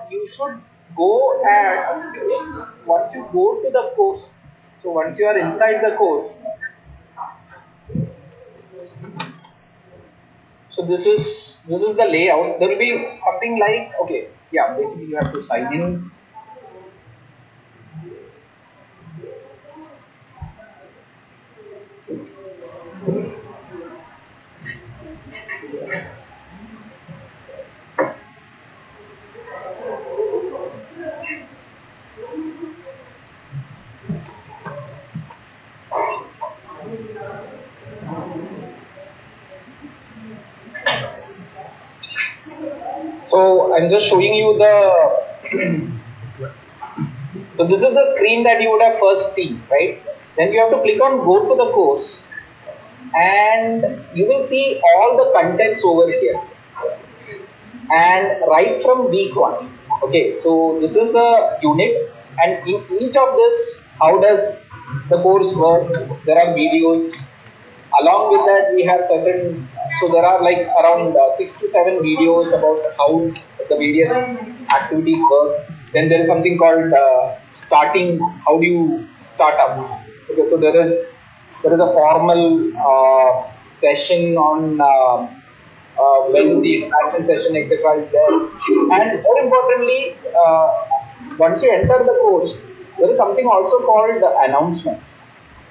you should go and once you go to the course, so once you are inside the course, so this is the layout. There will be something like, okay, yeah, basically you have to sign in. So I'm just showing you the so this is the screen that you would have first seen, right? Then you have to click on go to the course and you will see all the contents over here, and right from week 1. Okay, so this is the unit, and in each of this, how does the course work? There are videos. Along with that, we have certain, so there are like around 6 to 7 videos about how the various activities work. Then there is something called starting. How do you start up? Okay, so there is a formal session on when the interaction session, etc., is there. And more importantly, once you enter the course, there is something also called the announcements.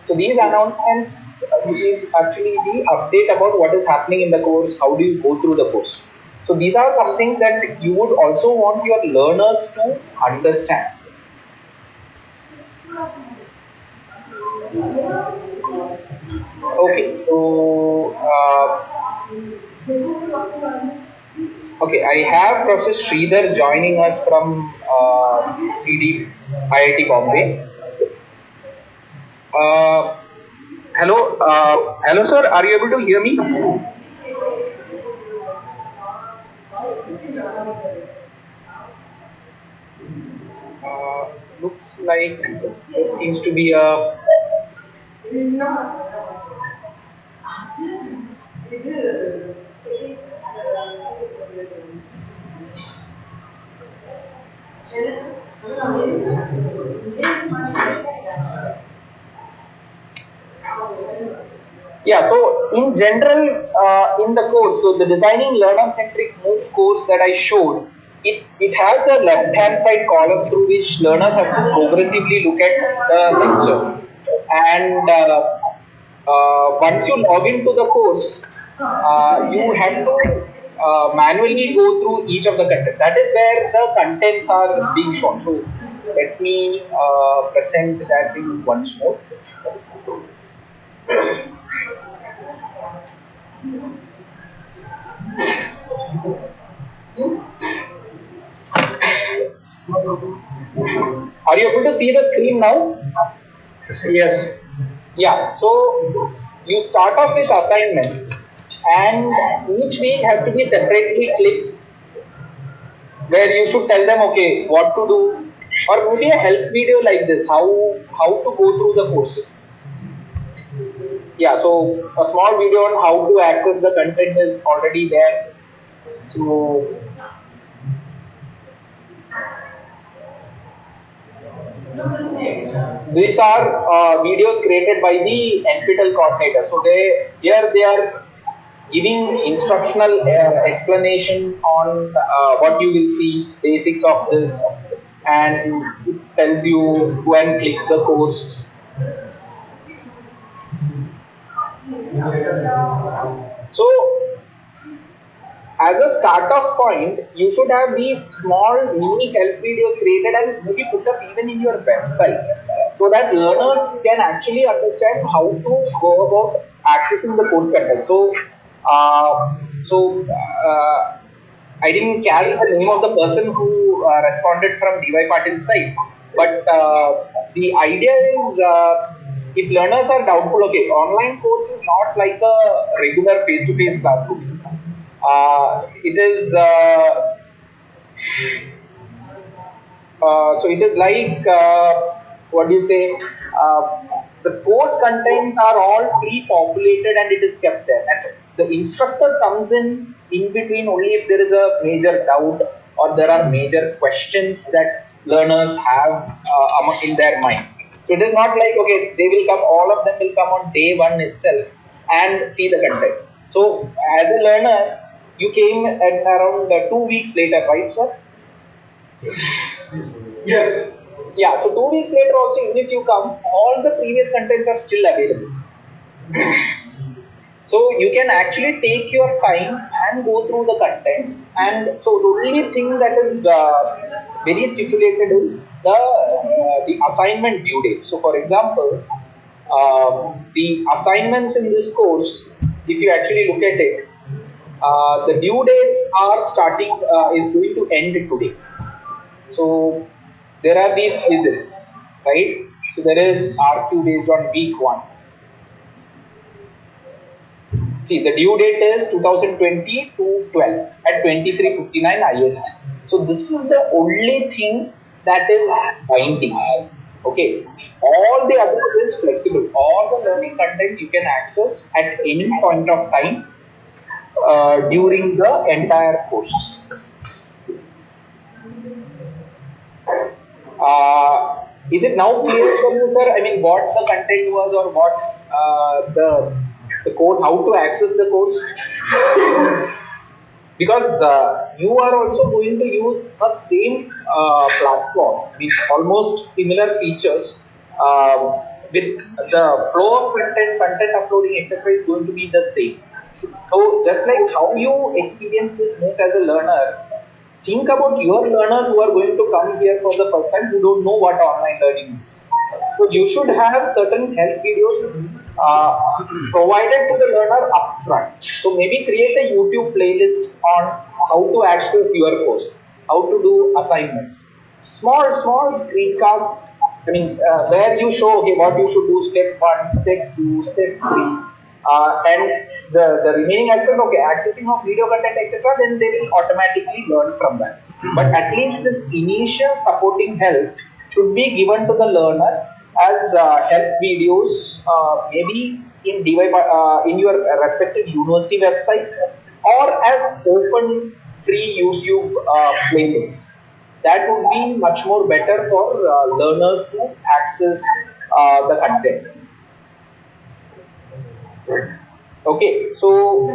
So these announcements is actually the update about what is happening in the course, how do you go through the course. So these are something that you would also want your learners to understand. Okay, so okay, I have Professor Sridhar joining us from CD IIT Bombay. Uh, hello, sir. Are you able to hear me? Looks like there seems to be a. Yeah, so in general, in the course, so the designing learner-centric MOOC course that I showed, it has a left-hand side column through which learners have to progressively look at the lectures. And once you log into the course, you have to manually go through each of the content. That is where the contents are being shown. So let me present that in once more. Are you able to see the screen now? Yes. Yeah. So you start off with assignments, and each week has to be separately clicked, where you should tell them, okay, what to do, or maybe a help video like this, how to go through the courses. Yeah. So a small video on how to access the content is already there. So these are videos created by the NPTEL coordinator. So they are giving instructional explanation on what you will see, basics of this, and it tells you go and click the course. So as a start off point, you should have these small mini help videos created and maybe put up even in your website, so that learners can actually understand how to go about accessing the course content. Uh, so I didn't catch the name of the person who responded from DY Patil's side, but the idea is if learners are doubtful, okay, online course is not like a regular face-to-face classroom. It is so it is like what do you say? The course content are all pre-populated and it is kept there. And the instructor comes in between only if there is a major doubt or there are major questions that learners have in their mind. So it is not like, okay, they will come, all of them will come on day one itself and see the content. So as a learner, you came at around 2 weeks later, right, sir? Yes. Yeah, so 2 weeks later also, even if you come, all the previous contents are still available. So you can actually take your time and go through the content. And so the only thing that is very stipulated is the assignment due date. So for example, the assignments in this course, if you actually look at it, the due dates are starting is going to end today. So there are these quizzes, right? So there is RQ based on week 1. See, the due date is 2020 to 12 at 23:59 IST. So this is the only thing that is binding. Okay, all the other is flexible. All the learning content you can access at any point of time during the entire course. Is it now clear for you, sir? I mean, what the content was, or what the code, how to access the course? Because you are also going to use a same platform with almost similar features. With the flow of content uploading, etc., is going to be the same. So, just like how you experience this MOOC as a learner, think about your learners who are going to come here for the first time who don't know what online learning is. So you should have certain help videos provided to the learner upfront. So maybe create a YouTube playlist on how to access your course, how to do assignments. Small screencasts. I mean, where you show, okay, what you should do, step 1, step 2, step 3, and the remaining aspect, okay, accessing of video content, etc., then they will automatically learn from that. But at least this initial supporting help should be given to the learner as help videos, maybe in your respective university websites, or as open free YouTube playlists. That would be much more better for learners to access the content. Okay, so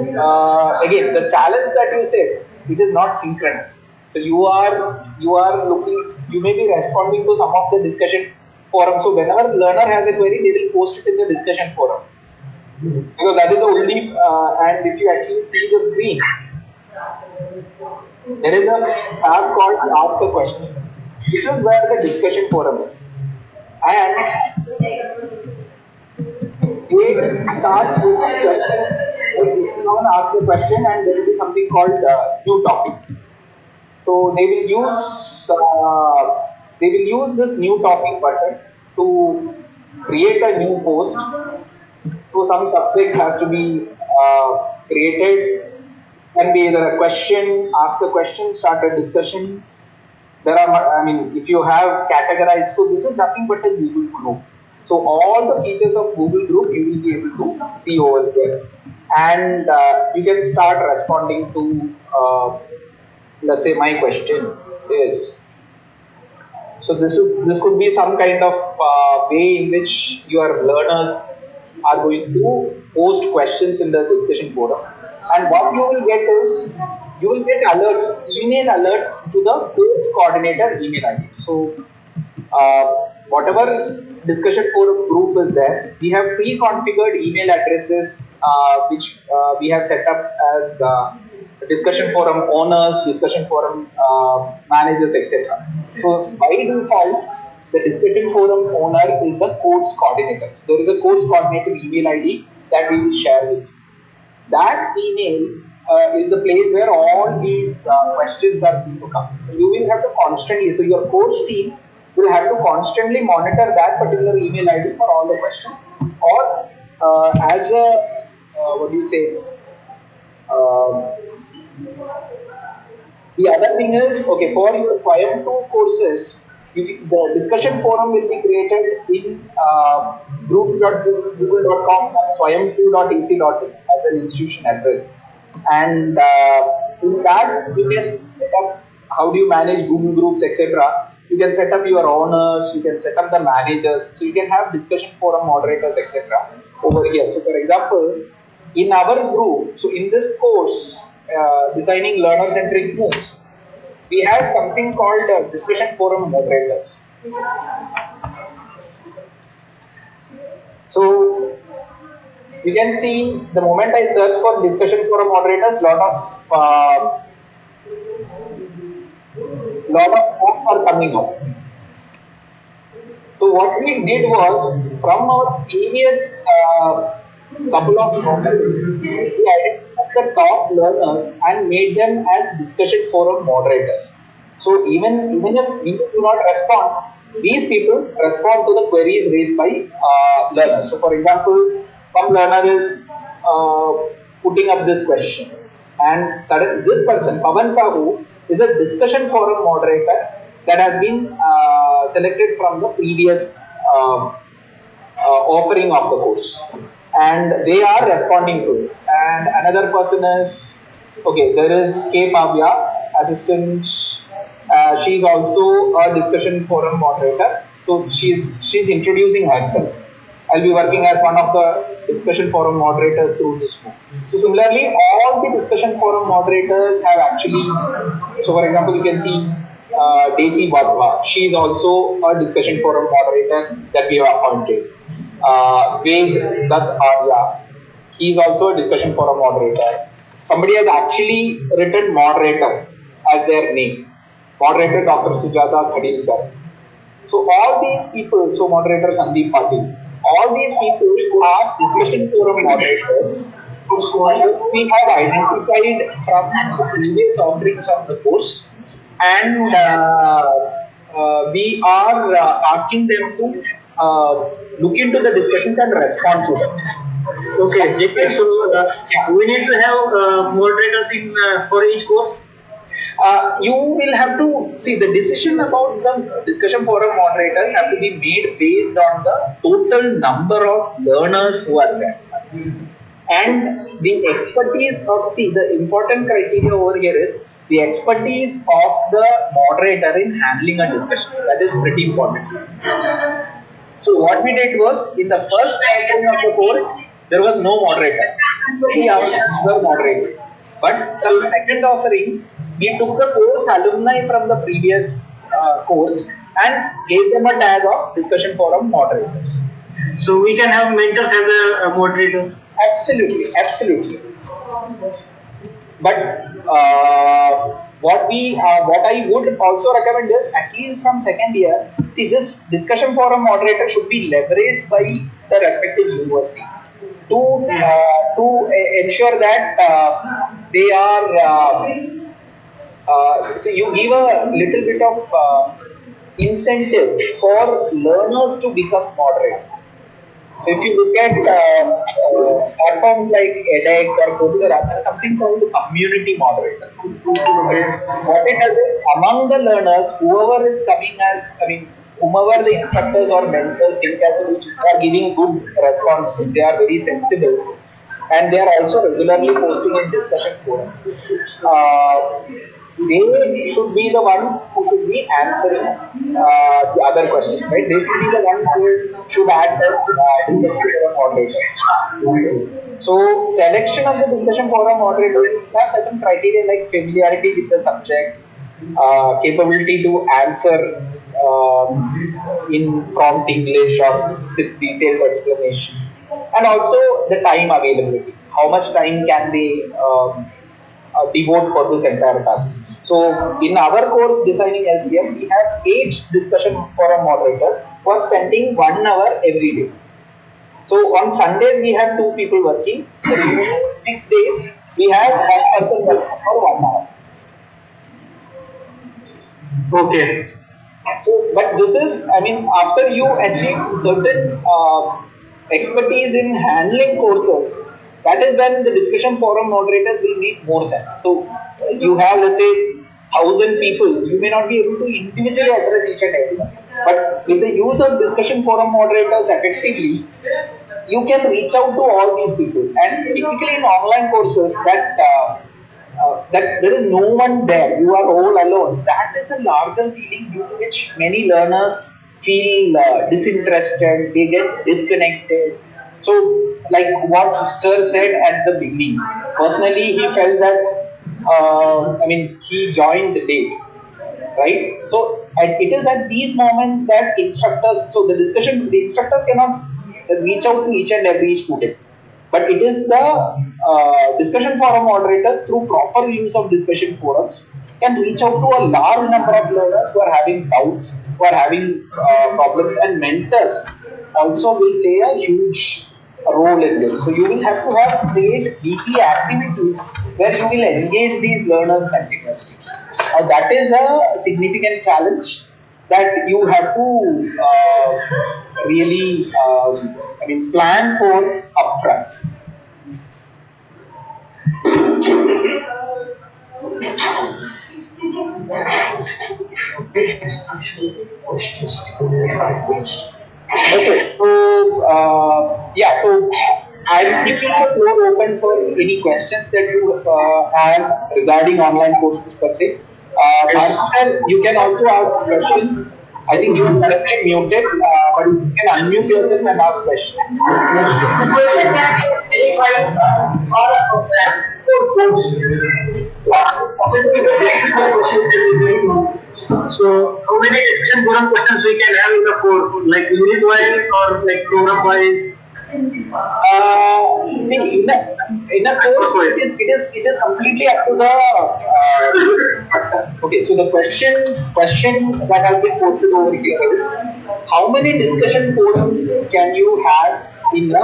again, the challenge that you said, it is not synchronous. So you are looking, you may be responding to some of the discussion forum. So whenever learner has a query, they will post it in the discussion forum, because that is the only. And if you actually see the screen, there is a tab called Ask a Question. This is where the discussion forum is, and they start with questions. Like someone asks a question, and there will be something called new topic. So they will use this new topic button to create a new post. So some subject has to be created. Can be either a question, ask a question, start a discussion. There are, I mean, if you have categorized, so this is nothing but a Google group. So all the features of Google group you will be able to see over there, and you can start responding to, let's say my question is, so this could be some kind of way in which your learners are going to post questions in the discussion forum, and what you will get is you will get alerts, email alerts to the course coordinator email ID. So whatever discussion forum group is there, we have pre-configured email addresses which we have set up as discussion forum owners, discussion forum managers, etc. So by default, the discussion forum owner is the course coordinator. So there is a course coordinator email ID that we will share with you. That email is the place where all these questions are going to come. So you will have to constantly, so your course team will have to constantly monitor that particular email ID for all the questions, or as a what do you say? Um, the other thing is, okay, for your FIAM 2 courses, the discussion forum will be created in groups.google.com and swayam2.ac.in as an institution address. And in that, you can set up how do you manage Google groups, etc. You can set up your owners, you can set up the managers, so you can have discussion forum moderators, etc. over here. So, for example, in our group, so in this course, designing learner-centric moves, we have something called discussion forum moderators. So you can see the moment I search for discussion forum moderators, lot of posts are coming up. So what we did was from our previous couple of models, we identified the top learners and made them as discussion forum moderators. So even if we do not respond, these people respond to the queries raised by learners. So for example, some learner is putting up this question, and suddenly this person, Pavan Sahu, is a discussion forum moderator that has been selected from the previous offering of the course, and they are responding to it. And another person is, okay, there is K Pavya, assistant. She's also a discussion forum moderator, so she's introducing herself. I'll be working as one of the discussion forum moderators through this book. So similarly, all the discussion forum moderators have actually, so for example, you can see Daisy Wadhwa. She is also a discussion forum moderator that we have appointed. Ved Dutt Arya, he is also a discussion forum moderator. Somebody has actually written moderator as their name. Moderator Dr. Sujata Khadilkar. So all these people, so moderator Sandeep Patil, all these people are discussion forum moderators who we have identified from the previous offerings of the course, and we are asking them to look into the discussions and respond to them. Okay, JP, so we need to have moderators in for each course. You will have to see the decision about the discussion forum moderators have to be made based on the total number of learners who are there. And the expertise of, see, the important criteria over here is the expertise of the moderator in handling a discussion. That is pretty important. So what we did was, in the first offering of the course, there was no moderator. We were moderated. But the second offering, we took the course alumni from the previous course and gave them a tag of discussion forum moderators. So we can have mentors as a moderator. Absolutely, absolutely. But what I would also recommend is, at least from second year, see, this discussion forum moderator should be leveraged by the respective university to ensure that they are. So you give a little bit of incentive for learners to become moderate. So if you look at platforms like edX or Coursera, there is something called the community moderator. What it does is, among the learners, whoever is coming as, I mean, whomever the instructors or mentors think are giving good response, they are very sensible, and they are also regularly posting in discussion forums. They should be the ones who should be answering the other questions, right? They should be the ones who should answer discussion forum moderators. So selection of the discussion forum moderators have certain criteria like familiarity with the subject, capability to answer in prompt English or with detailed explanation, and also the time availability. How much time can they devote for this entire task? So in our course designing LCM, we have 8 discussion forum moderators who are spending 1 hour every day. So on Sundays we have 2 people working. The remaining 6 days we have 1 person working for 1 hour. Okay. So, but this is, I mean, after you achieve certain expertise in handling courses, that is when the discussion forum moderators will make more sense. So, you have, let's say, 1,000 people, you may not be able to individually address each and everyone. But with the use of discussion forum moderators effectively, you can reach out to all these people. And typically in online courses, that that there is no one there, you are all alone. That is a larger feeling due to which many learners feel disinterested, they get disconnected. So, like what Sir said at the beginning, personally, he felt that, he joined late, right? So it is at these moments that the instructors cannot reach out to each and every student, but it is the discussion forum moderators through proper use of discussion forums can reach out to a large number of learners who are having doubts, who are having problems, and mentors also will play a huge role in this. So you will have to have create weekly activities where you will engage these learners continuously. That is a significant challenge that you have to really, plan for upfront. Okay, so yeah, so I'm keeping the floor open for any questions that you have regarding online courses per se. Bhaskar, you can also ask questions. I think you are currently muted, but you can unmute yourself and ask questions. So, how many discussion forum questions we can have in the course, like unit wise or like program wise? See, in a course, it is completely up to the instructor. Okay, so the questions that have been posted over here is how many discussion forums can you have in a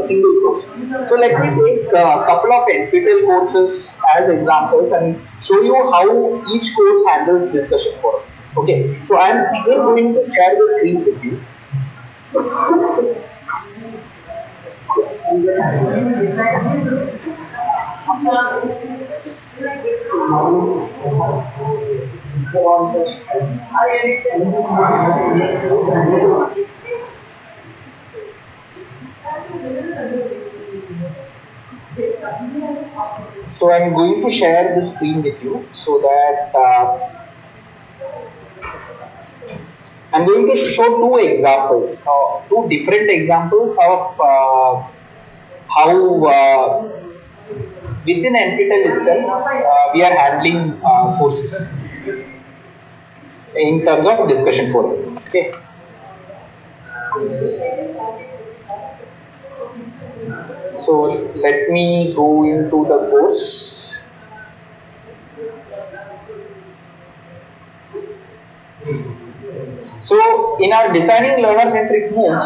single course? So let me take a couple of NPTEL courses as examples and show you how each course handles discussion forum. Okay, so I am again going to share the screen with you. So I'm going to share the screen with you so that I'm going to show two examples, two different examples of how within NPTEL itself we are handling courses in terms of discussion forum. Okay. So let me go into the course. So in our designing learner centric moves,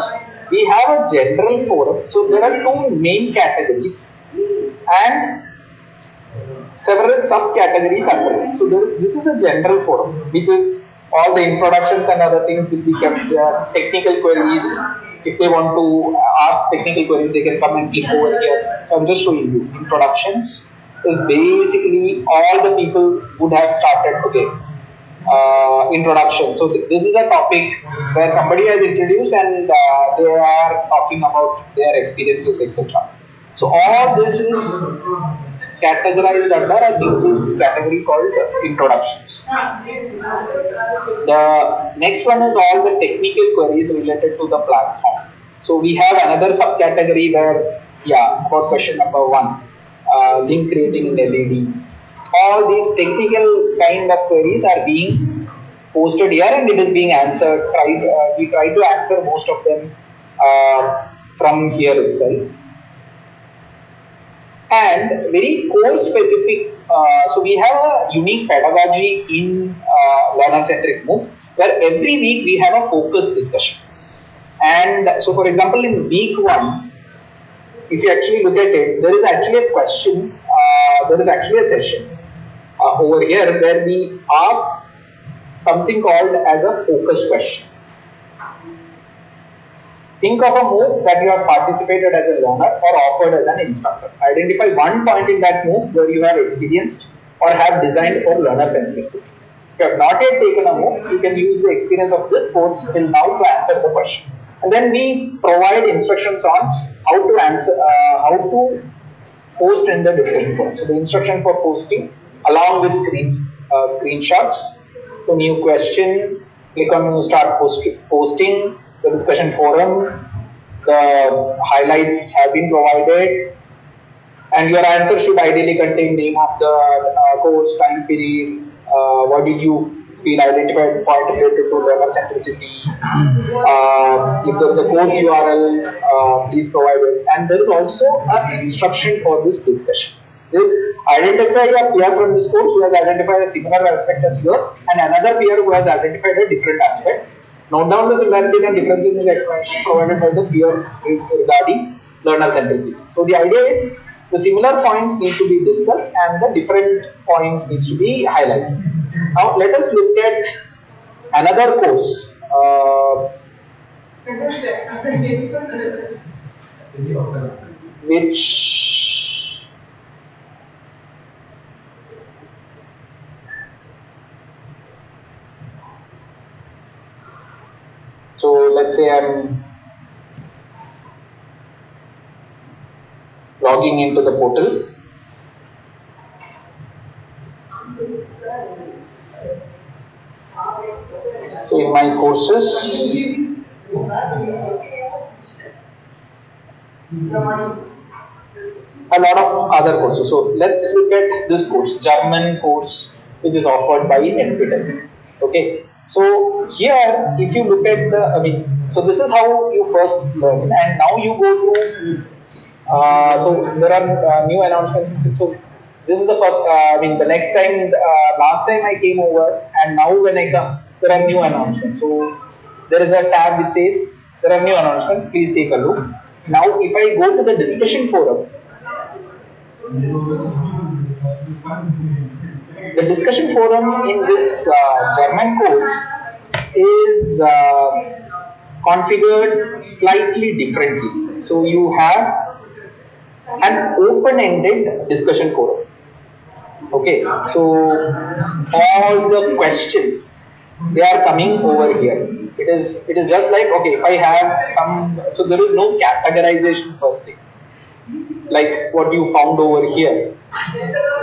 we have a general forum. So there are two main categories and several subcategories under it. So this is a general forum, which is all the introductions and other things will be kept there. Technical queries, if they want to ask technical queries, they can come and click over here. So I'm just showing you. Introductions is basically all the people would have started today. Introduction. So this is a topic where somebody has introduced and they are talking about their experiences, etc. So all this is categorized under a single category called introductions. The next one is all the technical queries related to the platform. So we have another subcategory where, yeah, about question number one, link creating in LED. All these technical kind of queries are being posted here and it is being answered. We try to answer most of them from here itself. And very course specific. So we have a unique pedagogy in learner centric move where every week we have a focused discussion. And so, for example, in week one, if you actually look at it, there is actually a question, there is actually a session over here where we ask something called as a focus question. Think of a move that you have participated as a learner or offered as an instructor. Identify one point in that move where you have experienced or have designed for learner centricity. If you have not yet taken a move, you can use the experience of this course till now to answer the question. And then we provide instructions on how to answer, how to post in the discussion forum. So the instruction for posting along with screenshots. So new question, click on start posting the discussion forum. The highlights have been provided, and your answer should ideally contain name of the course, time period, what did you feel identified point related to learner centricity, if there is a course URL, please provide it. And there is also an instruction for this discussion. This identify a peer from this course who has identified a similar aspect as yours, and another peer who has identified a different aspect. Note down the similarities and differences in the explanation provided by the peer regarding learner centricity. So the idea is the similar points need to be discussed and the different points needs to be highlighted. Now let us look at another course. Which so let's say I'm logging into the portal. So in my courses, a lot of other courses. So let's look at this course, German course, which is offered by NPTEL. Okay. So here, if you look at the, so this is how you first learn, and now you go to. So there are new announcements. So this is the first. The next time, last time I came over, and now when I come, there are new announcements. So there is a tab which says there are new announcements. Please take a look. Now, if I go to the discussion forum, the discussion forum in this German course is configured slightly differently. So you have an open-ended discussion forum. Okay, so all the questions they are coming over here. It is just like, okay, if I have some, so there is no categorization per se, like what you found over here,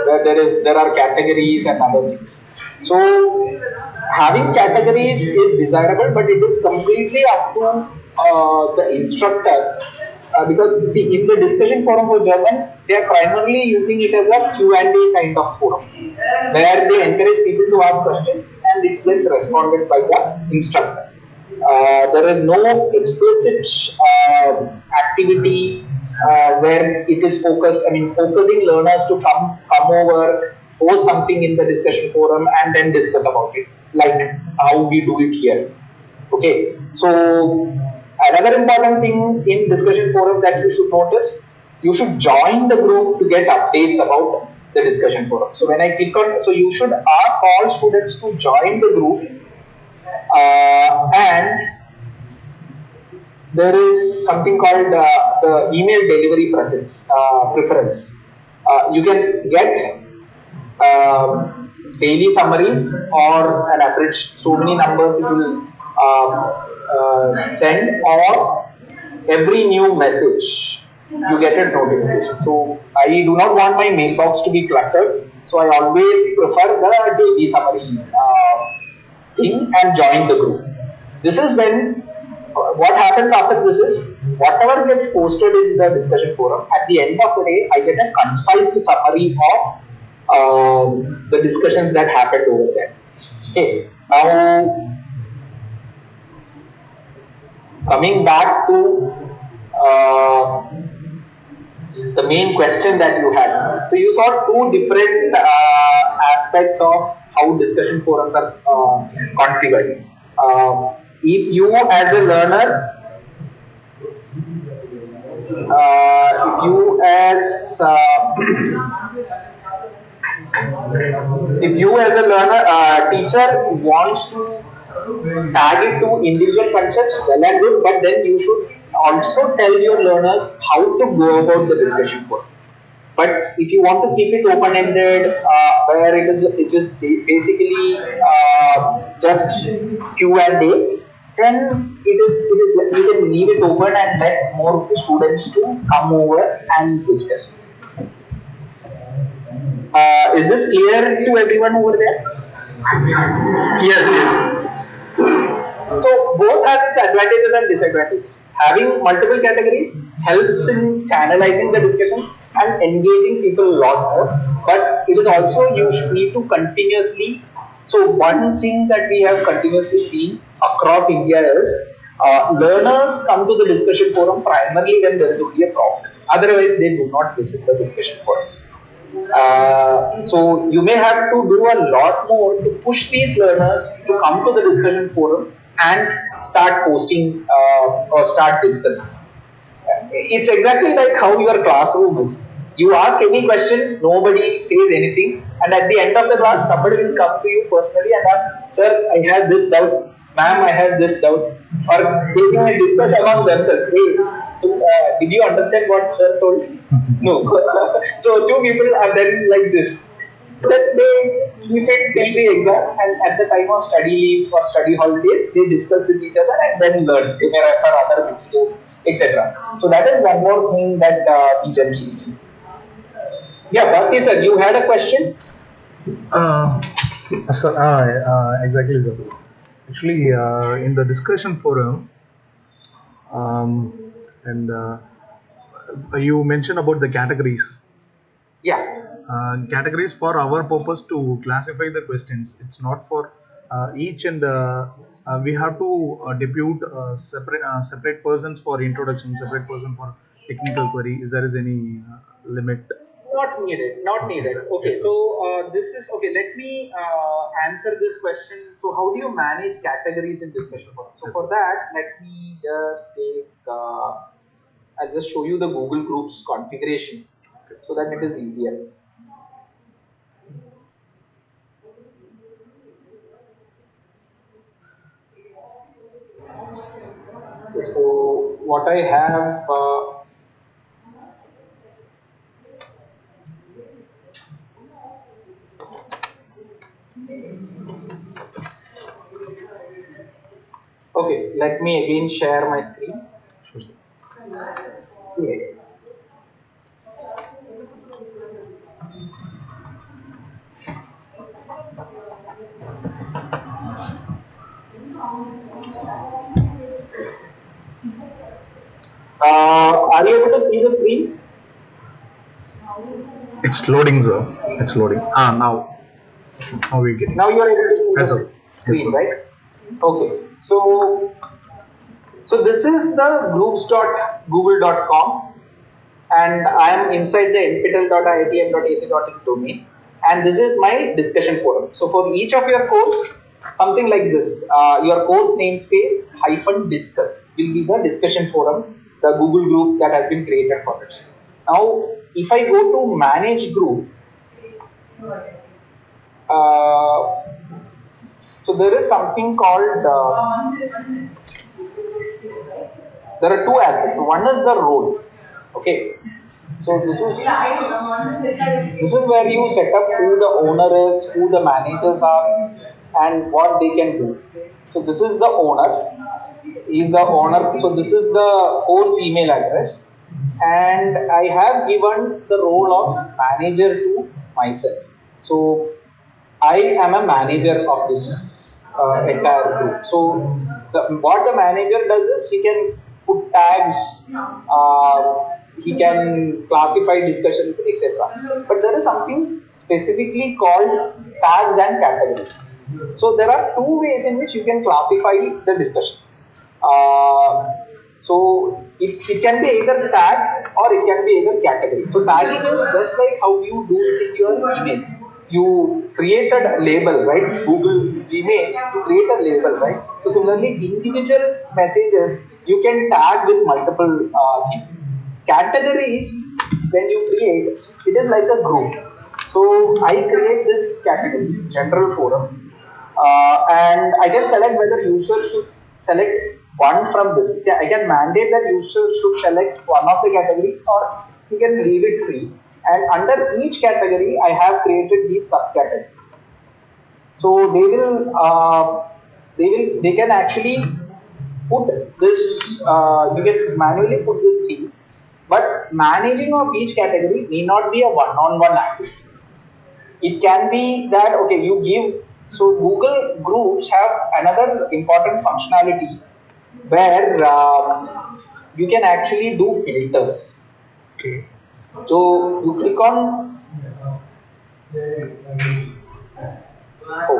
where there are categories and other things. So having categories is desirable, but it is completely up to the instructor, because see, in the discussion forum for German, they are primarily using it as a Q&A kind of forum, where they encourage people to ask questions and it gets responded by the instructor. There is no explicit activity where it is focused. Focusing learners to come over, post something in the discussion forum, and then discuss about it, like how we do it here. Okay, so another important thing in discussion forum that you should notice, you should join the group to get updates about the discussion forum. So when I click on, so you should ask all students to join the group, and there is something called the email delivery preference. You can get daily summaries or an average, so many numbers it will send, or every new message you get a notification. So I do not want my mailbox to be cluttered, so I always prefer the daily summary thing and join the group. This is when what happens after this is whatever gets posted in the discussion forum, at the end of the day, I get a concise summary of the discussions that happened over there. Okay, now coming back to the main question that you had. So you saw two different aspects of how discussion forums are configured. If you as a learner, if you as if you as a learner teacher wants to tag it to individual concepts, well and good, but then you should also tell your learners how to go about the discussion forum. But if you want to keep it open-ended, where it is basically just Q&A, then you can leave it open and let more students to come over and discuss. Is this clear to everyone over there? Yes, yes. So both has its advantages and disadvantages. Having multiple categories helps in channelizing the discussion and engaging people a lot more. But it is also you should need to continuously. So one thing that we have continuously seen across India is learners come to the discussion forum primarily when there is only a prompt. Otherwise, they do not visit the discussion forums. So you may have to do a lot more to push these learners to come to the discussion forum and start posting or start discussing. It's exactly like how your classroom is. You ask any question, nobody says anything, and at the end of the class, somebody will come to you personally and ask, "Sir, I have this doubt. Ma'am, I have this doubt." Or they may discuss among themselves. Hey, so, did you understand what sir told? No. So two people are then like this. Then they keep it till the exam, and at the time of study leave or study holidays, they discuss with each other and then learn. They may refer other materials, etc. So that is one more thing that we generally see. Yeah, Bhakti sir, you had a question? Uh, exactly, sir. Actually, in the discussion forum, and you mentioned about the categories. Yeah. Categories for our purpose to classify the questions. It's not for each, and we have to depute separate persons for introduction, separate person for technical query. Is there is any limit? Not needed. Not needed. Okay, Yes, so sir. this is okay. Let me answer this question. So, how do you manage categories in Yes, discussion sir. forum? So, Yes, for sir. that, let me just take. I'll just show you the Google Groups configuration Okay, sir. so that it is easier. Okay, so what I have. Okay, let me again share my screen. Sure, sir. Okay. Are you able to see the screen? It's loading, sir. It's loading. Now we're getting. Now you are able to see Yes, sir. the Yes, screen, sir. right? Okay. So this is the groups.google.com, and I am inside the nptel.iitm.ac.in domain, and this is my discussion forum. So for each of your course, something like this, your course namespace hyphen discuss will be the discussion forum, the Google group that has been created for it. Now, if I go to manage group, uh, so there is something called there are two aspects. One is the roles. Okay, so this is where you set up who the owner is, who the managers are, and what they can do. So this is the owner. He is the owner. So this is the course email address, and I have given the role of manager to myself. So I am a manager of this entire group. So what the manager does is he can put tags, he can classify discussions, etc. But there is something specifically called tags and categories. So there are two ways in which you can classify the discussion. Uh, so it can be either tag or it can be either category. So tagging is just like how you do it in your emails. You created a label, right? Google Gmail, you create a label, right? So similarly, individual messages you can tag with multiple things. Categories, when you create, it is like a group. So I create this category, general forum, and I can select whether user should select one from this. I can mandate that user should select one of the categories, or you can leave it free. And under each category, I have created these subcategories. So they can actually put this. You can manually put these things, but managing of each category may not be a one-on-one activity. It can be that okay, you give. So Google Groups have another important functionality where you can actually do filters. Okay. So you click on oh,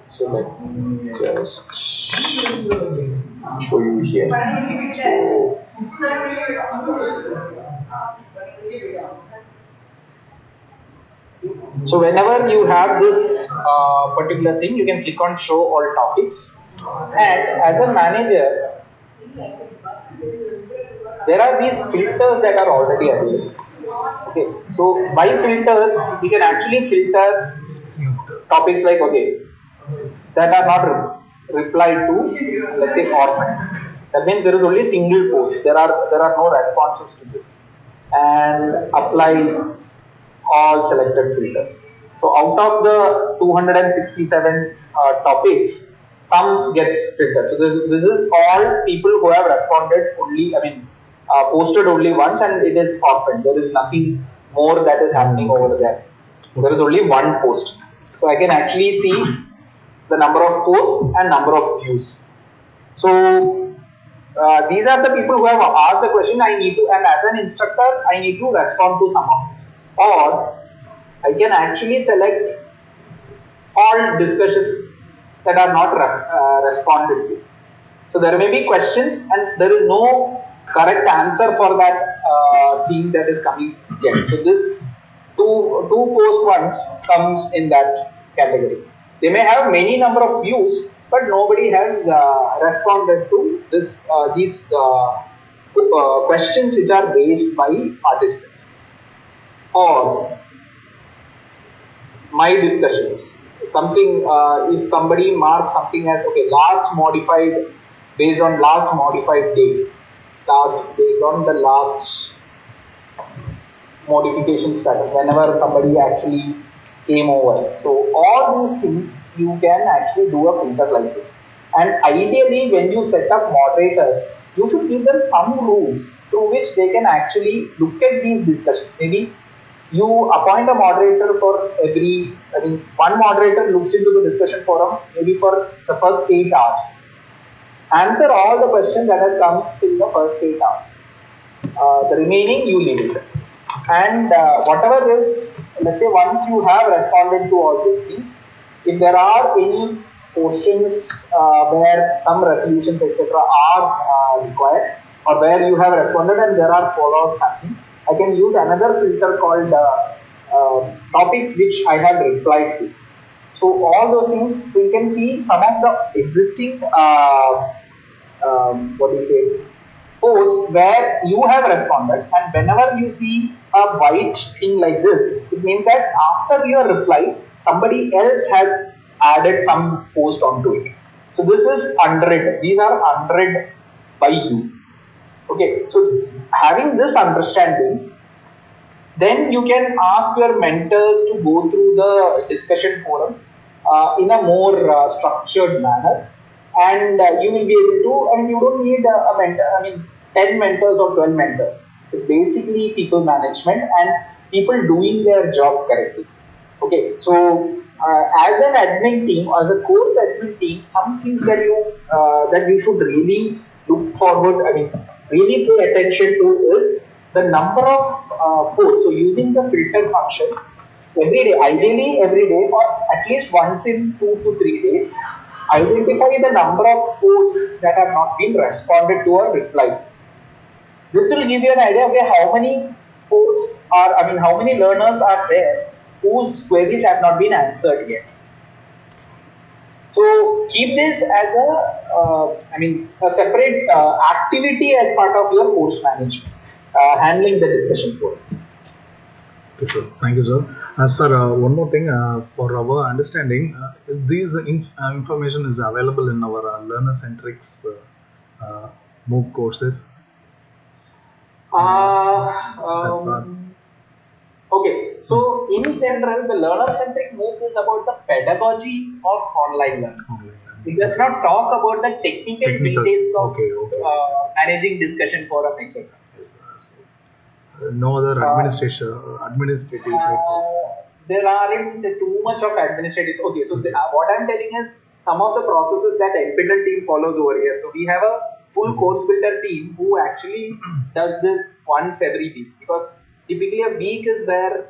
so let me just show you here. So whenever you have this particular thing, you can click on show all topics. And as a manager, there are these filters that are already available. Okay, so by filters, we can actually filter topics like okay that are not replied to, let's say orphan. That means there is only single post. There are no responses to this, and apply all selected filters. So out of the 267 topics, some gets filtered. So this is all people who have responded only, I mean, posted only once, and it is orphaned. There is nothing more that is happening over there. There is Okay. only one post. So I can actually see the number of posts and number of views. So these are the people who have asked the question. I need to, and as an instructor, I need to respond to some of this. Or I can actually select all discussions that are not responded to. So there may be questions, and there is no correct answer for that theme that is coming yet. So this two post ones comes in that category. They may have many number of views, but nobody has responded to this these questions which are raised by participants. Or my discussions. Something if somebody marks something as okay, last modified based on last modified date, last based on the last modification status, whenever somebody actually came over. So all these things you can actually do a filter like this. And ideally, when you set up moderators, you should give them some rules through which they can actually look at these discussions. Maybe you appoint a moderator for every, I mean, one moderator looks into the discussion forum maybe for the first 8 hours. Answer all the questions that has come in the first 8 hours. The remaining you leave it. And whatever is, let's say, once you have responded to all these things, if there are any portions where some resolutions, etc., are required, or where you have responded and there are follow-ups happening, I can use another filter called topics which I have replied to. So all those things, so you can see some of the existing what do you say, post where you have responded, and whenever you see a white thing like this, it means that after your reply somebody else has added some post onto it. So this is unread, these are unread by you. Okay, so having this understanding, then you can ask your mentors to go through the discussion forum in a more structured manner, and you will be able to. I mean, you don't need a mentor. I mean, 10 mentors or 12 mentors. It's basically people management and people doing their job correctly. Okay, so as an admin team, as a course admin team, some things that you should really look forward. I mean, really pay attention to is the number of posts. So using the filter function every day, ideally every day, or at least once in 2 to 3 days, identify the number of posts that have not been responded to or replied. This will give you an idea of how many posts are, I mean, how many learners are there whose queries have not been answered yet. So keep this as I mean, a separate activity as part of your course management, handling the discussion board. Okay, sir. Thank you, sir. Sir, one more thing for our understanding is these information is available in our learner centrics MOOC courses. Uh, That part. okay, So in general, the learner-centric MOOC is about the pedagogy of online learning. Online learning. It does not talk about the technical details of Okay. managing discussion forum, etc. Yes, no other administrative type of. There aren't too much of administrative. Okay, so what I'm telling is some of the processes that NPTEL team follows over here. So we have a full course builder team who actually does this once every week, because typically a week is where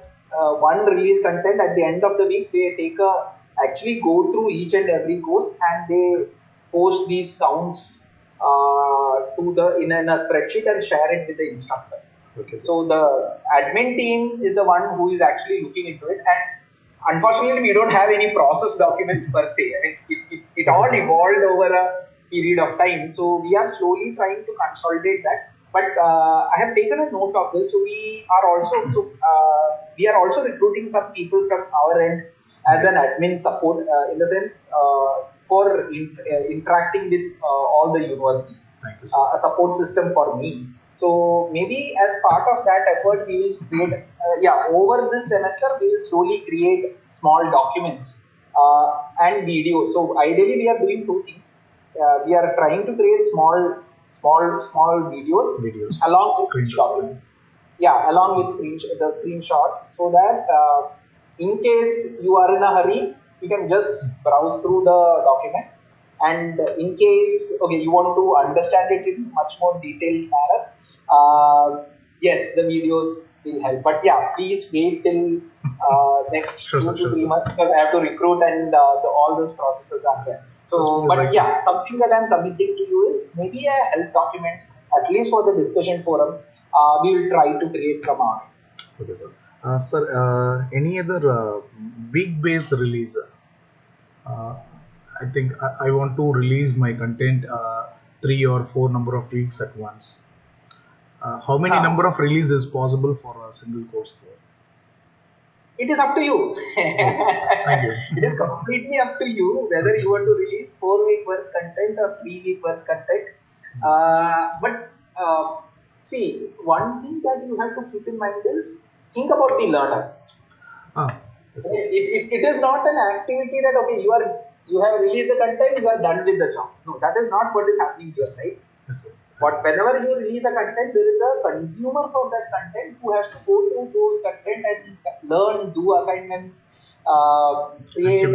one release content. At the end of the week, they actually go through each and every course and they post these counts to the in a spreadsheet and share it with the instructors. Okay, so the admin team is the one who is actually looking into it, and unfortunately we don't have any process documents per se. I mean, it all evolved over a period of time, so we are slowly trying to consolidate that. But I have taken a note of this, so we are also recruiting some people from our end as an admin support, in the sense for interacting with all the universities. Thank you, A support system for me. So maybe as part of that effort, we will create, over this semester, we will slowly create small documents and videos. So ideally, we are doing two things. We are trying to create small videos along with document. Yeah, along with the screenshot, so that in case you are in a hurry, you can just browse through the document, and in case you want to understand it in much more detailed manner, yes, the videos will help. But yeah, please wait till next Sure, 2 to 3 months, because I have to recruit, and all those processes are there. So, but yeah, something that I'm committing to you is maybe a help document, at least for the discussion forum. We will try to create from our end. Okay, sir. Sir, any other week-based release? I think I want to release my content 3 or 4 number of weeks at once. How many number of release is possible for a single course? It is up to you. Thank you. It is completely up to you whether you want to release 4 week worth content or 3 week worth content. But see, one thing that you have to keep in mind is think about the learner. Yes, It is not an activity that you have released the content, you are done with the job. No, that is not what is happening here, right? Yes, sir. But whenever you release a content, there is a consumer for that content who has to go through those content and learn, do assignments, create,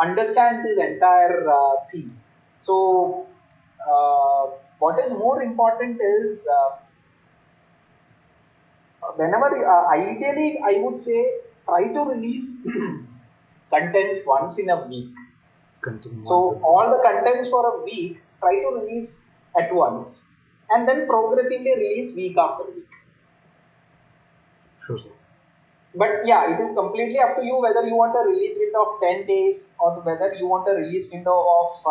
understand this entire thing. So, what is more important is whenever, ideally, I would say try to release contents once in a week. So all the contents for a week, try to release at once, and then progressively release week after week. Sure, sir. But yeah, it is completely up to you whether you want a release window of 10 days or whether you want a release window of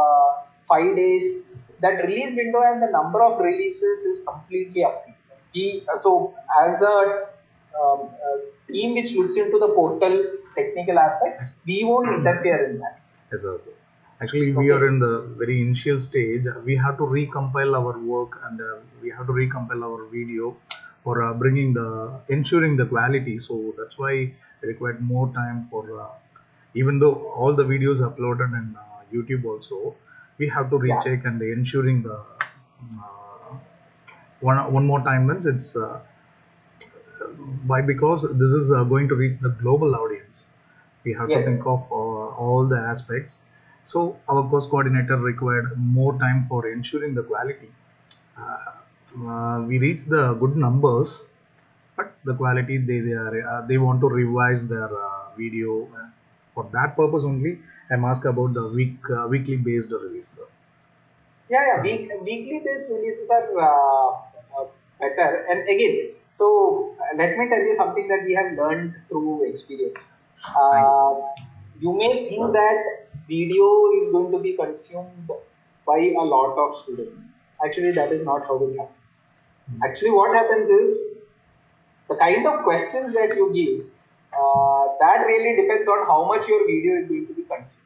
5 days. That release window and the number of releases is completely up to you. So as a team which looks into the portal technical aspect, we won't interfere in that. Yes, sir. Actually, we are in the very initial stage. We have to recompile our work, and we have to recompile our video for ensuring the quality. So that's why we required more time for, even though all the videos are uploaded in YouTube also, we have to recheck and ensuring the one more time means it's because this is going to reach the global audience. We have to think of all the aspects. So our course coordinator required more time for ensuring the quality. We reached the good numbers, but the quality they want to revise their video. For that purpose only, I'm asked about the weekly based release. Weekly based releases are better. And again, so let me tell you something that we have learned through experience. You may think that video is going to be consumed by a lot of students. Actually, that is not how it happens. Actually, what happens is the kind of questions that you give, that really depends on how much your video is going to be consumed.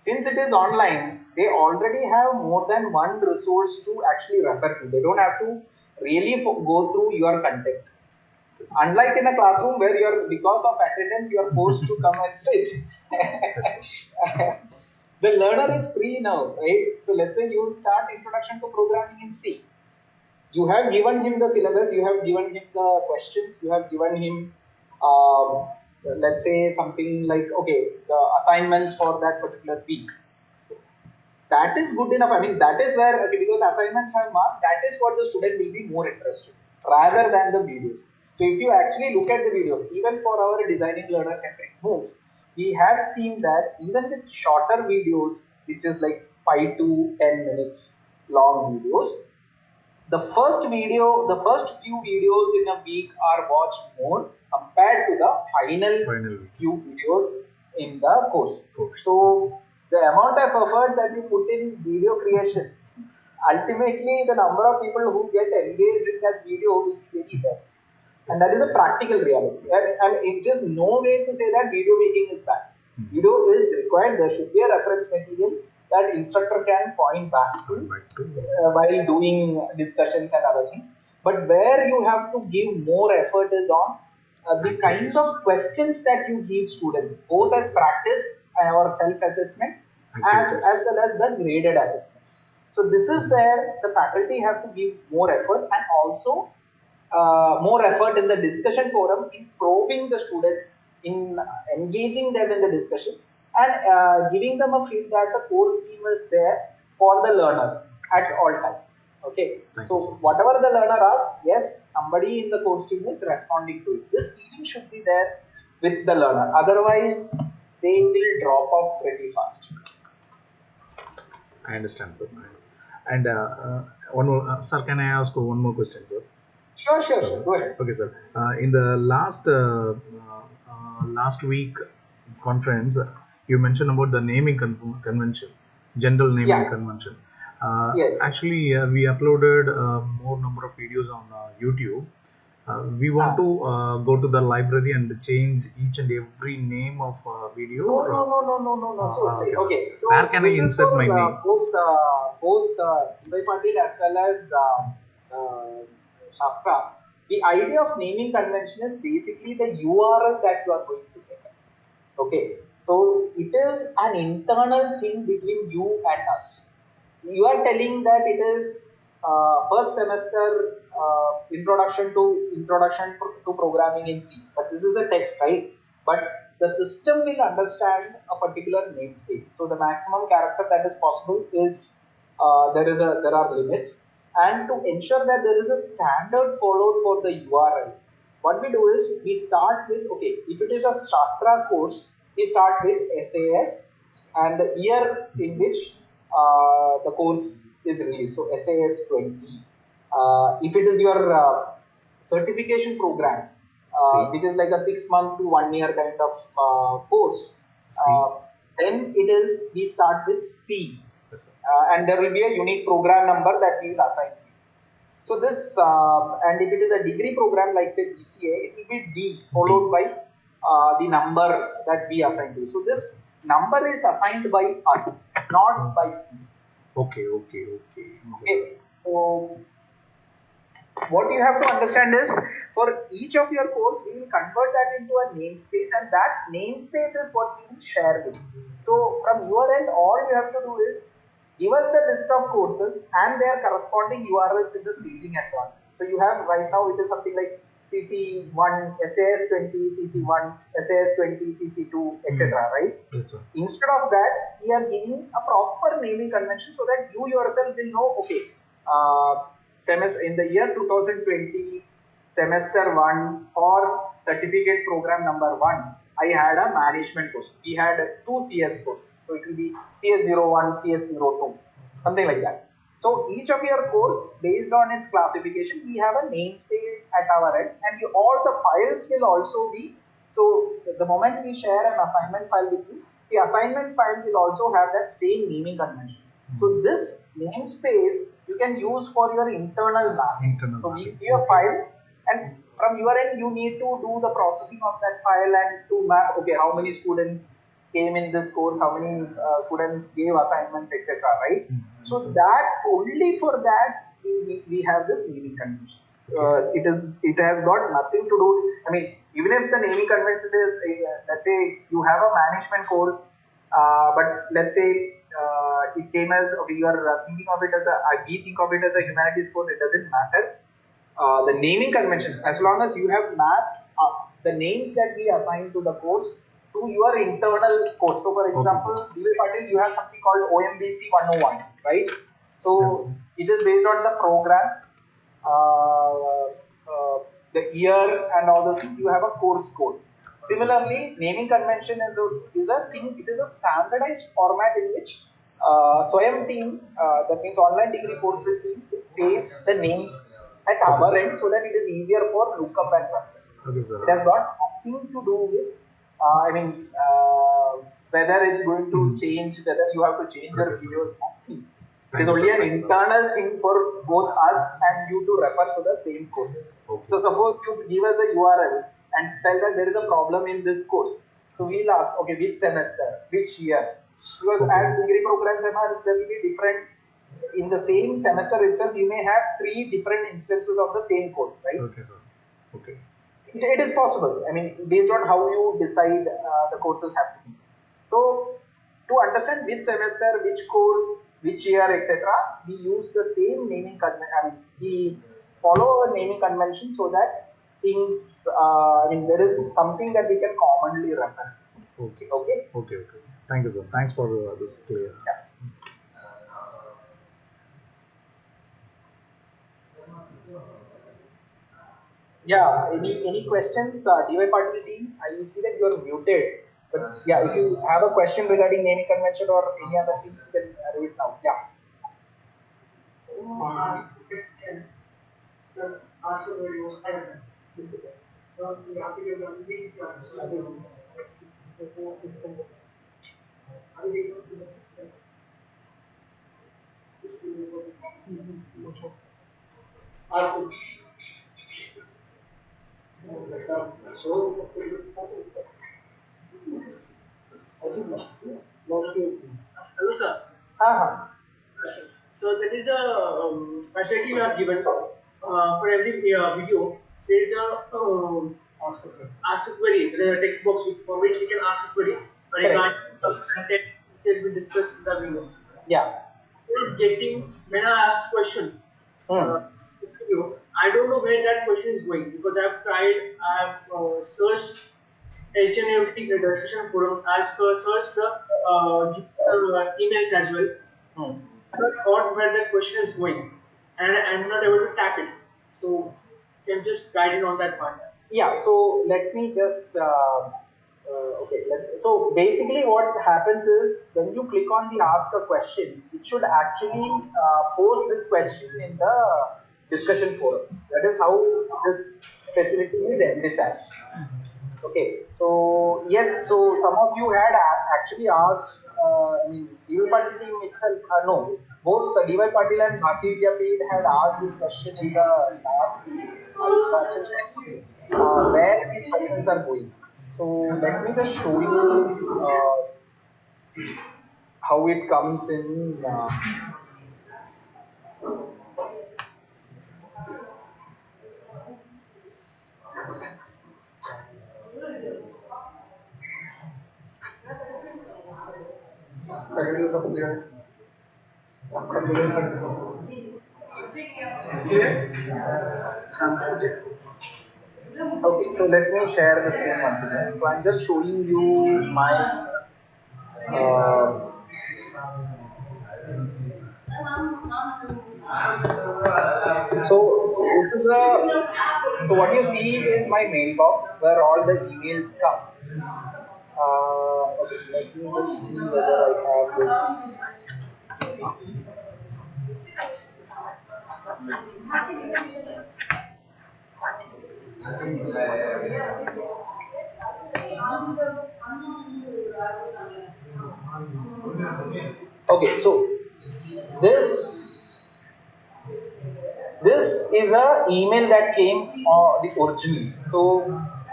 Since it is online, they already have more than one resource to actually refer to. They don't have to really go through your content. Unlike in a classroom where because of attendance, you are forced to come and sit. Yes, sir. The learner is free now, right? So let's say you start introduction to programming in C. You have given him the syllabus, you have given him the questions, you have given him, let's say something like, okay, the assignments for that particular week. So that is good enough. I mean, that is where, okay, because assignments have marked, that is what the student will be more interested rather than the videos. So if you actually look at the videos, even for our designing learner centric moves, we have seen that even with shorter videos, which is like 5 to 10 minutes long videos, the first few videos in a week are watched more compared to the final Final few videos in the course. course. So the amount of effort that you put in video creation, ultimately the number of people who get engaged in that video is very less. And that is a practical reality. And it is no way to say that video making is bad. Video is required. There should be a reference material that instructor can point back to while doing discussions and other things. But where you have to give more effort is on the kind of questions that you give students, both as practice or self-assessment, as well as the graded assessment. So this is where the faculty have to give more effort, and also more effort in the discussion forum in probing the students, in engaging them in the discussion, and giving them a feel that the course team is there for the learner at all time. Okay, so whatever the learner asks, yes, somebody in the course team is responding to it. This feeling should be there with the learner. Otherwise, they will drop off pretty fast. I understand, sir. And one more, sir, can I ask one more question, sir? Sure. Go ahead. Okay, sir. In the last week conference, you mentioned about the naming convention, general naming convention. Yes. Actually, we uploaded more number of videos on YouTube. We want to go to the library and change each and every name of video. No. Okay. So where can I insert my name? Both Dubai Patil as well as Shastra. The idea of naming convention is basically the URL that you are going to get. Okay. So it is an internal thing between you and us. You are telling that it is first semester introduction to programming in C, but this is a text, right? But the system will understand a particular namespace. So the maximum character that is possible is there are limits, and to ensure that there is a standard followed for the URL, what we do is we start with, okay, if it is a Shastra course, we start with SAS and the year in which the course is released. So SAS 20. If it is your certification program, which is like a 6 month to 1 year kind of course, then it is we start with C, and there will be a unique program number that we will assign. So this, and if it is a degree program like say BCA, it will be D followed by the number that we assign to. So this number is assigned by us, not by you. Okay. So what you have to understand is, for each of your course, we will convert that into a namespace, and that namespace is what we will share with you. So from your end, all you have to do is give us the list of courses and their corresponding URLs in the staging environment. So you have right now, it is something like CC1, SAS20, CC1, SAS20, CC2, etc. Right? Yes, sir. Instead of that, we are giving a proper naming convention so that you yourself will know, okay, semester in the year 2020, semester 1 for certificate program number 1, I had a management course. We had 2 CS courses. So it will be CS01, CS02, something like that. So each of your course, based on its classification, we have a namespace at our end, and all the files will also be. So the moment we share an assignment file with you, the assignment file will also have that same naming convention. So this namespace you can use for your internal mapping. So we give you a file, and from your end you need to do the processing of that file and to map, okay, how many students came in this course, how many students gave assignments, etc. Right? So that only for that we have this naming convention. it has got nothing to do. I mean, even if the naming convention is, let's say you have a management course, but let's say it came as, okay, you are thinking of it as a, we think of it as a humanities course, it doesn't matter. The naming conventions, as long as you have mapped the names that we assign to the course to your internal course. So, for Okay, sir. example, DY Patil, you have something called OMBC 101, right? Yes, So, sir. it is based on the program, uh, the year, and all those things. You have a course code. Similarly, naming convention is a thing. It is a standardized format in which SWAYAM team, that means online degree portal teams, save the names at Okay, our sir. end so that it is easier for lookup and reference. Okay, It sir. has got nothing to do with, I mean, whether it's going to Mhm. change, whether you have to change your Okay, sir. videos, nothing. It is Thank you, only sir. an Thank you, sir. internal thing for both us and you to refer to the same course. Okay, So sir. suppose you give us a URL and tell that there is a problem in this course. So we'll ask, okay, which semester, which year? Because as Okay. degree programs are, there will be different, in the same semester itself, you may have three different instances of the same course, right? Okay, sir. Okay. It is possible. I mean, based on how you decide the courses have to be. So, to understand which semester, which course, which year, etc., we use the same naming convention. I mean, we follow a naming convention so that things. I mean, there is something that we can commonly refer. Okay, sir. Okay. Okay, okay. Thank you, sir. Thanks for this clear. Yeah. Yeah. Any questions, DY Patil team? I see that you are muted. But yeah, if you have a question regarding naming convention or any other things, you can raise now. Yeah. Hello, sir. Uh-huh. So there is a facility we are given for every video. There is a ask a query, there is a text box for which we can ask a query regarding Correct. the content which has been discussed in the video. Yeah. Getting when I ask question uh, Hmm. video, I don't know where that question is going because I've tried, I've searched each and every discussion forum, I've searched the emails as well. Hmm. I'm not got where the question is going, and I'm not able to tap it. So, can just guide it on that part. Yeah, so let me just okay. So basically, what happens is when you click on the ask a question, it should actually post this question in the discussion forum. That is how this facility is envisaged. Okay, so yes, so some of you had actually asked, I mean, DY Patil team itself, no, both DY Patil and Bharti Vidyapith had asked this question in the last interaction session, where these questions are going. So let me just show you how it comes in. Okay, so let me share the screen once again. So I'm just showing you my uh, so this is a, so what you see is my mailbox where all the emails come. Okay, let me just see whether I have this. Okay, so this this is a email that came the originally. So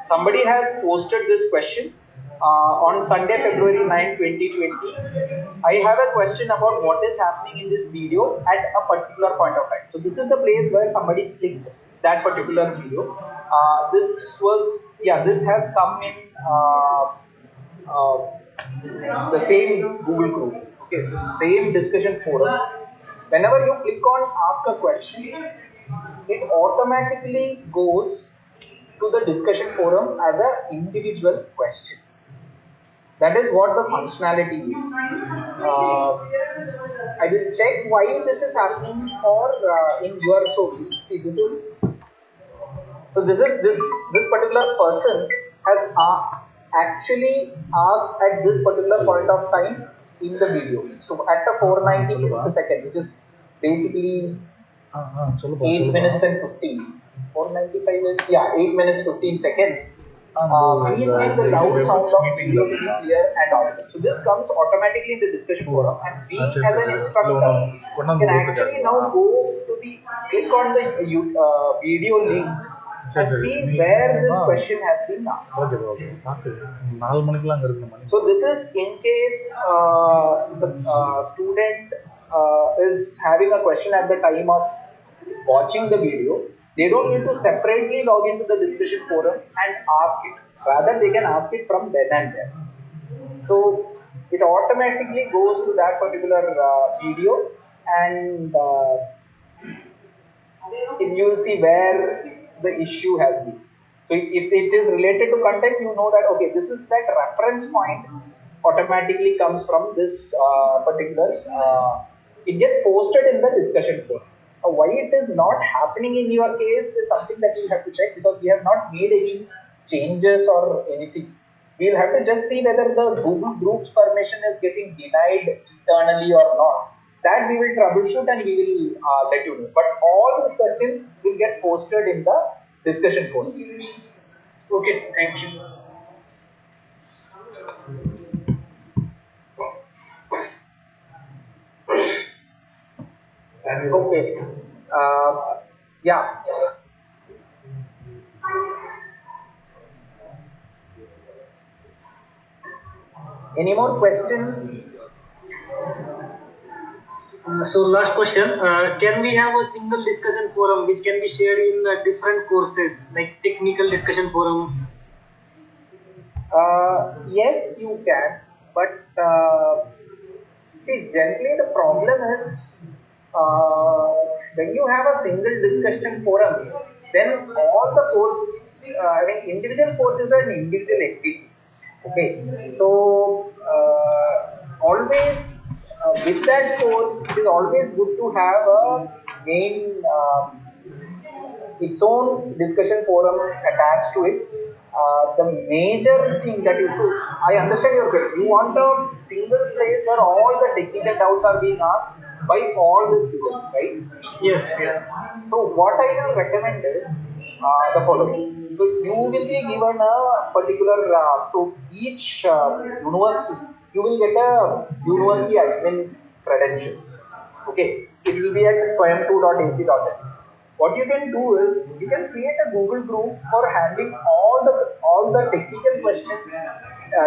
somebody has posted this question on Sunday, February 9, 2020. I have a question about what is happening in this video at a particular point of time. So this is the place where somebody clicked. that particular video. This was, yeah, this has come in uh, the same Google group. Okay, so same discussion forum. Whenever you click on ask a question, it automatically goes to the discussion forum as an individual question. That is what the functionality is. I will check why this is happening for in your, so see, this particular person has actually asked at this particular point of time in the video. So at the 495th second, which is basically 8 minutes and 15. 495 is, yeah, 8 minutes 15 seconds. Please make the loud sound of video to be clear and audible. So this comes automatically in the discussion forum, and we as an instructor can actually now go to the, click on the video link and see where this question has been asked. So this is in case the student is having a question at the time of watching the video. They don't need to separately log into the discussion forum and ask it. Rather, they can ask it from then and there. So it automatically goes to that particular video, and if you will see where the issue has been. So if it is related to content, you know that okay, this is that reference point automatically comes from this particular. It gets posted in the discussion forum. Why it is not happening in your case is something that you have to check, because we have not made any changes or anything. We'll have to just see whether the Google Groups permission is getting denied internally or not. That we will troubleshoot and we will let you know. But all these questions will get posted in the discussion forum. Okay, thank you. Okay. Yeah. Any more questions? So last question, can we have a single discussion forum which can be shared in different courses, like technical discussion forum? Yes, you can, but see, generally the problem is uh, when you have a single discussion forum, then all the course, I mean, individual courses are an individual activity. Okay, so always with that course, it is always good to have a main its own discussion forum attached to it. The major thing that you, so I understand your query. You want a single place where all the technical doubts are being asked by all the students, right? Yes, yes. So what I will recommend is the following. So you will be given a particular, so each university, you will get a university admin credentials. Okay, it will be at swayam2.ac.in. What you can do is you can create a Google group for handling all the technical questions.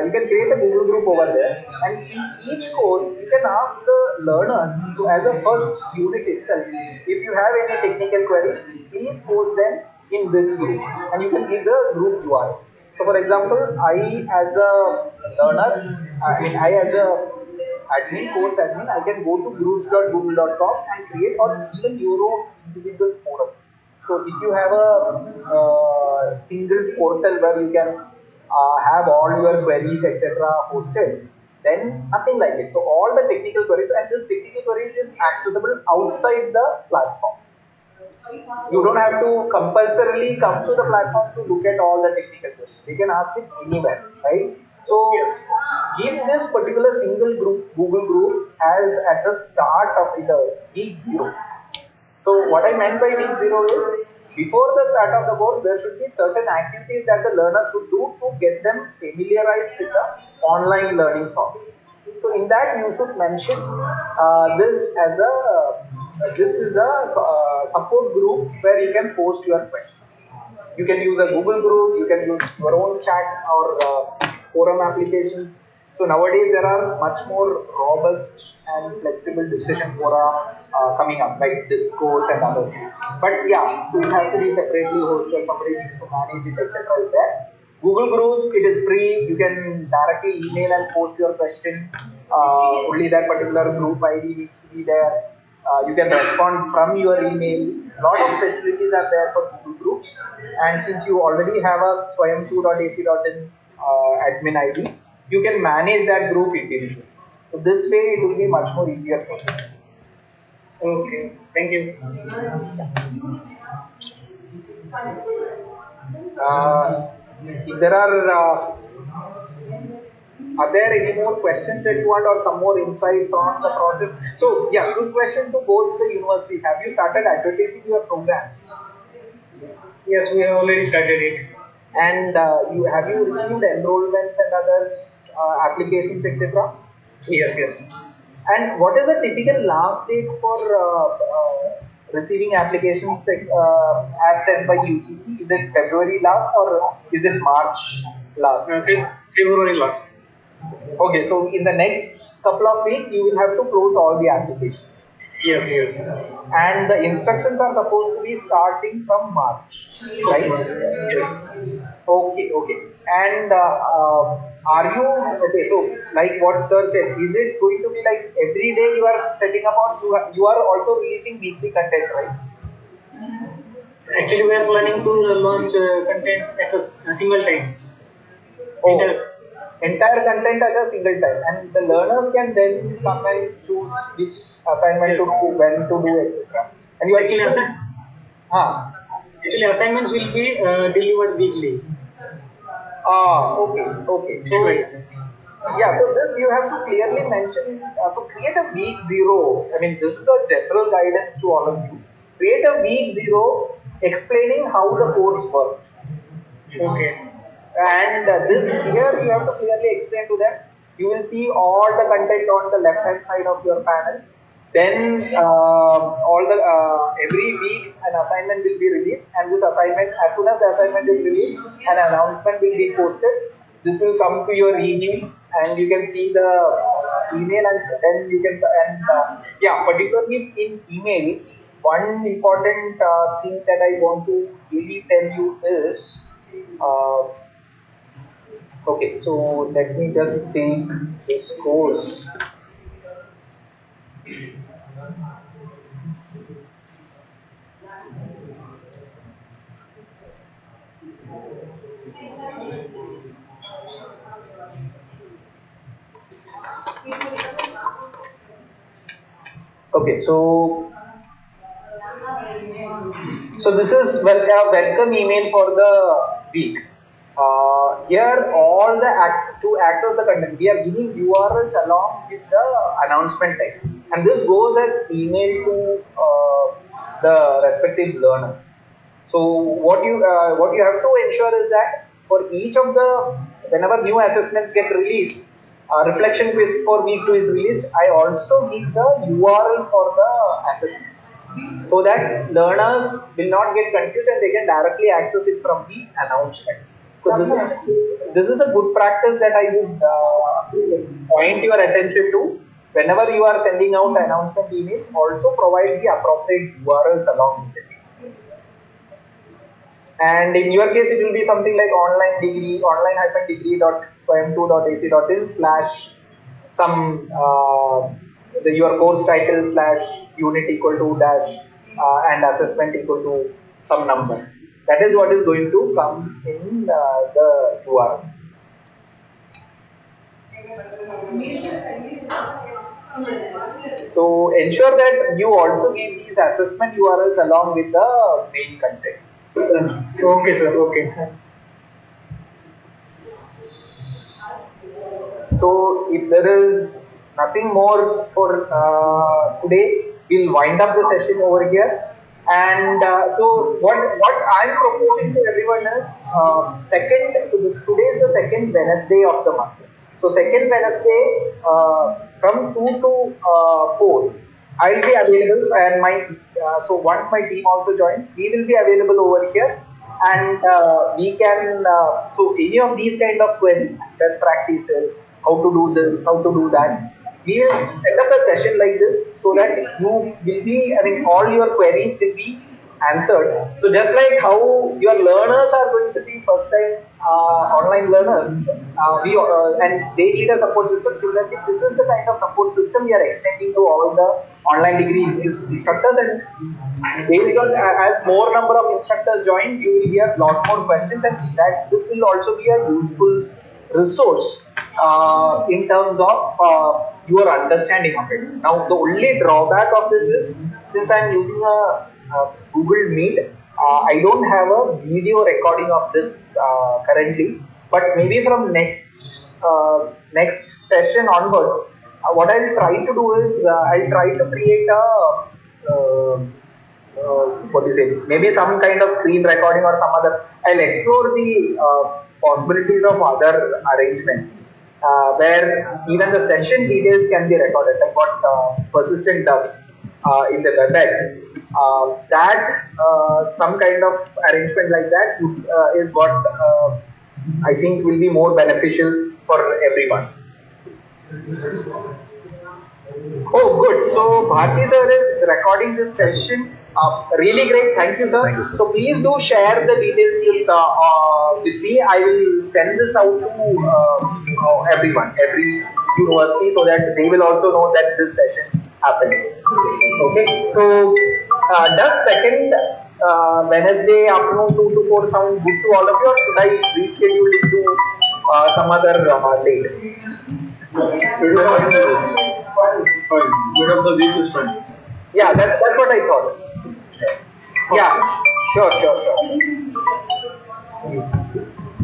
You can create a Google group over there, and in each course you can ask the learners to, as a first unit itself, if you have any technical queries, please post them in this group, and you can give the group URL. So, for example, I as a learner, I as a admin, course admin, I can go to groups.google.com and create, or even your own individual forums. So if you have a single portal where you can have all your queries etc. hosted, then nothing like it. So all the technical queries, and this technical queries is accessible outside the platform. You don't have to compulsorily come to the platform to look at all the technical questions. They can ask it anywhere, right? So give this particular single group, Google group, as at the start of the week zero. So what I meant by week zero is, before the start of the course, there should be certain activities that the learner should do to get them familiarized with the online learning process. So in that you should mention this is a support group where you can post your questions. You can use a Google group, you can use your own chat or forum applications. So nowadays there are much more robust and flexible discussion fora coming up, like discourse and other things. But yeah, so it has to be separately hosted, somebody needs to manage it, etc. is there. Google Groups, it is free. You can directly email and post your question. Only that particular group ID needs to be there. You can respond from your email. A lot of facilities are there for Google Groups. And since you already have a swayam2.ac.in admin ID, you can manage that group individually. So this way, it will be much more easier for you. Okay, thank you. If there are there any more questions that you want or some more insights on the process? So yeah, good question to both the universities. Have you started advertising your programs? Yes, we have already started it. And you have you received enrollments and others applications, etc.? Yes, yes. And what is the typical last date for receiving applications as set by UGC? Is it February last or is it March last? February last. Okay, so in the next couple of weeks, you will have to close all the applications. Yes, yes. And the instructions are supposed to be starting from March, right? Yes. Okay, okay. And are you okay? So, like what Sir said, is it going to be like every day you are setting up, or you are also releasing weekly content, right? Actually, we are planning to launch content at a single time. Oh, entire content at a single time, and the learners can then come and choose which assignment to Yes. do, when to do, etc. And you are Actually, keeping, huh? actually, assignments will be delivered weekly. Okay, okay. So Right. yeah, so this you have to clearly mention. So create a week zero. I mean, this is a general guidance to all of you. Create a week zero explaining how the course works. Okay. And this here you have to clearly explain to them. You will see all the content on the left hand side of your panel. Then all the every week an assignment will be released, and this assignment, as soon as the assignment is released, an announcement will be posted. This will come to your email, and you can see the email, and then you can yeah, particularly in email, one important thing that I want to really tell you is. Uh, Okay, so let me just take this course. Okay, so this is a welcome email for the week. Here, all the to access the content, we are giving URLs along with the announcement text, and this goes as email to the respective learner. So what you have to ensure is that for each of the whenever new assessments get released, reflection quiz for week 2 is released. I also give the URL for the assessment so that learners will not get confused and they can directly access it from the announcement. So this is a good practice that I would point your attention to. Whenever you are sending out announcement emails, also provide the appropriate URLs along with it. And in your case, it will be something like online-degree.swayam2.ac.in slash some your course title slash unit equal to dash and assessment equal to some number. That is what is going to come in the URL. So ensure that you also give these assessment URLs along with the main content. Okay, sir. Okay. So if there is nothing more for today, we'll wind up the session over here. And so what I'm proposing to everyone is second. So today is the second Wednesday of the month. So second Wednesday from 2 to 4. I'll be available, and my so once my team also joins, we will be available over here, and we can so any of these kind of queries, best practices, how to do this, how to do that. we will set up a session like this so that you will be, I mean, all your queries will be answered. So just like how your learners are going to be first time online learners, we and they need a support system. Similarly, this is the kind of support system we are extending to all the online degree instructors, and based on as more number of instructors join, you will get a lot more questions, and that this will also be a useful resource in terms of your understanding of it. Now, the only drawback of this is since I'm using a Google Meet, I don't have a video recording of this currently, but maybe from next session onwards, what I'll try to do is I'll try to create a what do you say, maybe some kind of screen recording or some other. I'll explore the possibilities of other arrangements where even the session details can be recorded, like what Persistent does in the WebEx. That some kind of arrangement like that is what I think will be more beneficial for everyone. Oh, good. So Bharti sir is recording this Yes, sir. session. Really great. Thank you, sir. Thank you, sir. So please do share the details with me. I will send this out to everyone, every university, so that they will also know that this session happened. Okay. So does second Wednesday afternoon 2 to 4 sound good to all of you, or should I reschedule it to some other date? It is fine. Fine. Mid of the week is fine. Yeah, that's what I thought. Yeah, sure.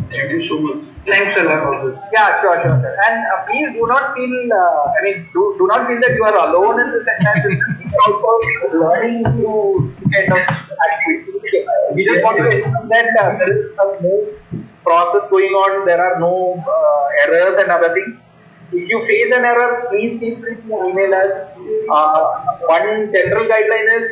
Thank you so much. Thanks a lot for this. Yeah, sure. And please do not feel, I mean, do not feel that you are alone in this entire business. We are also learning to kind of activity. Okay. We just want to ensure that there is a smooth process going on. There are no errors and other things. If you face an error, please feel free to email us. One general guideline is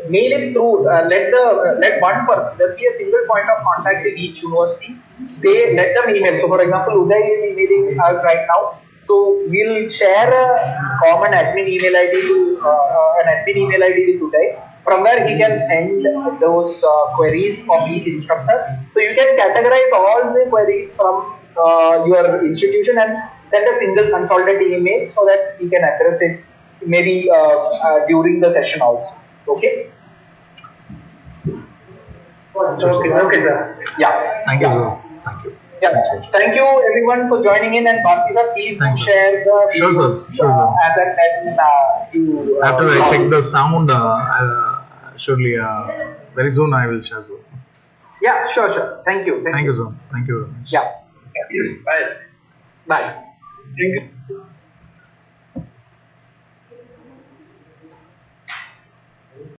mail it through. Let one person. There will be a single point of contact in each university. They let them email. So, for example, Uday is emailing us right now. So we'll share a common admin email ID to an admin email ID with Uday. From where he can send those queries of each instructor. So you can categorize all the queries from your institution and send a single consolidated email so that we can address it maybe during the session also. Okay. Sure, sir. Okay, sir. Yeah. Thank you, sir. Thank you. Yeah. Thanks for watching. Thank you everyone for joining in, and Bharti sir, please do Thanks, sir. share the Sure, sir. videos Sure, sir. as and when you. After I check the sound, surely very soon I will share, sir. Yeah, sure. Thank you. Thank you, sir. Thank you very much. Yeah. Bye. Bye. Thank you.